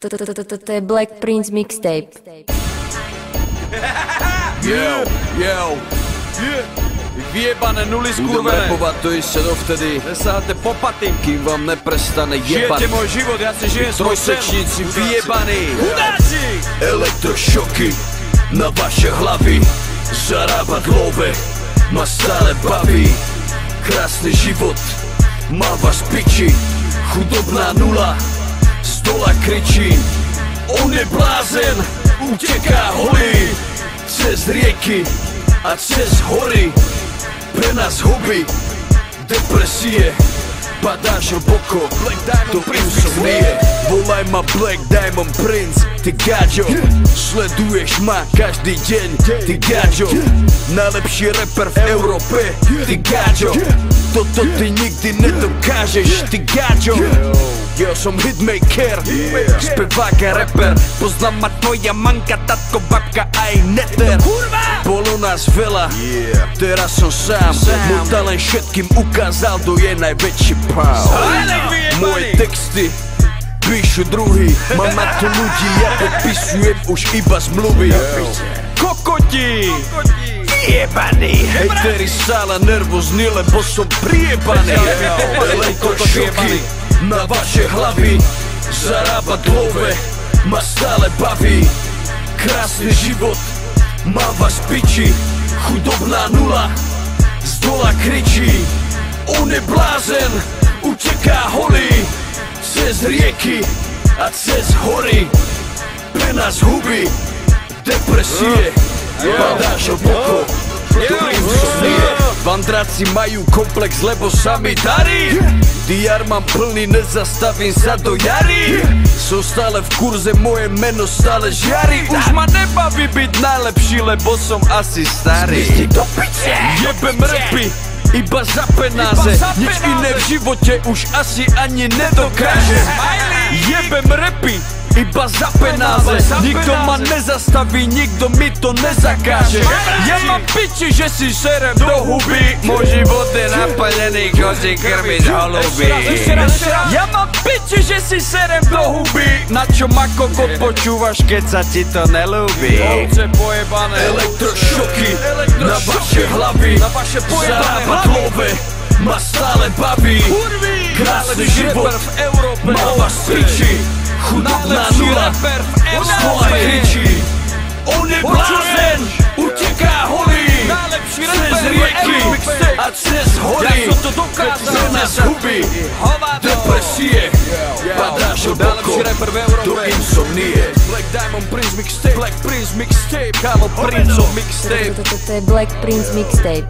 To je Black Prince mixtape. Vyjebané nuly skurvené. Budem rapovat to jistě dovtedy, nesáte po paty, kým vám neprestane jebat. žijete môj život, ja si žijem svoj sen. Trosečníci vyjebaní, Chudáci! elektrošoky na vaše hlavy. Zarábat love ma stále baví. Krásný život má vás piči. Chudobná nula z dola kričí. On je blázen, uteká holý cez rieky a cez hory. Pre nás hobby depresie, padáš hlboko do insomnie. Volaj ma Black Diamond Prince, ty gáďo. Sleduješ ma každý deň, ty gáďo. Najlepší rapper v Európe, ty gáďo. Toto ty nikdy nedokážeš, ty gáďo. Ja som hitmaker, spevák a rapper. Poznám ma tvoja manka, tatko, babka aj neter. Bolo nás veľa, teraz som sám. Môj talent všetkým ukázal, kto je najväčší pál. Moje texty píšu druhý, mám na to ľudí, ja podpisujem už iba zmluvy. Kokoti! Jebaný, hejteri stále nervózni, lebo som priebaný. Elektrošoky na vaše hlavy. Zarábať love ma stále baví. Krásny život má vás piči. Chudobná nula z dola kričí. On je blázen, uteká holý cez rieky a cez hory. Pre nás huby depresie, padáš hlboko do insomnie. Vandráci majú komplex, lebo sa mi darí. DR mám plný, nezastavím sa do jary. Som stále v kurze, moje meno stále žiari. Už ma nebaví byť najlepší, lebo som asi starý. Jebem rapy iba za penáze, nič iné v živote už asi ani nedokáže. Jebem rapy iba za penáze, nikto ma nezastaví, nikto mi to nezakáže. Ja mám piči, že si serem do huby. Môj život je naplnený, kozy krmiť holuby. Ja mám piči, že si serem do huby. Na čo ma kokot počúvaš, keď sa ti to nelúbi? Ovce pojebané. Elektrošoky na vaše hlavy. Zarábať love ma stále baví. Krásny život má vás piči. Chudobná nula z dola kričí. On je blázen, uteká holý cez rieky a cez hory. Pre nás huby depresie, padáš hlboko do insomnie. Black Diamond Prince mixtape, Black Prince mixtape, kámo Princeov mixtape. To je Black Prince mixtape.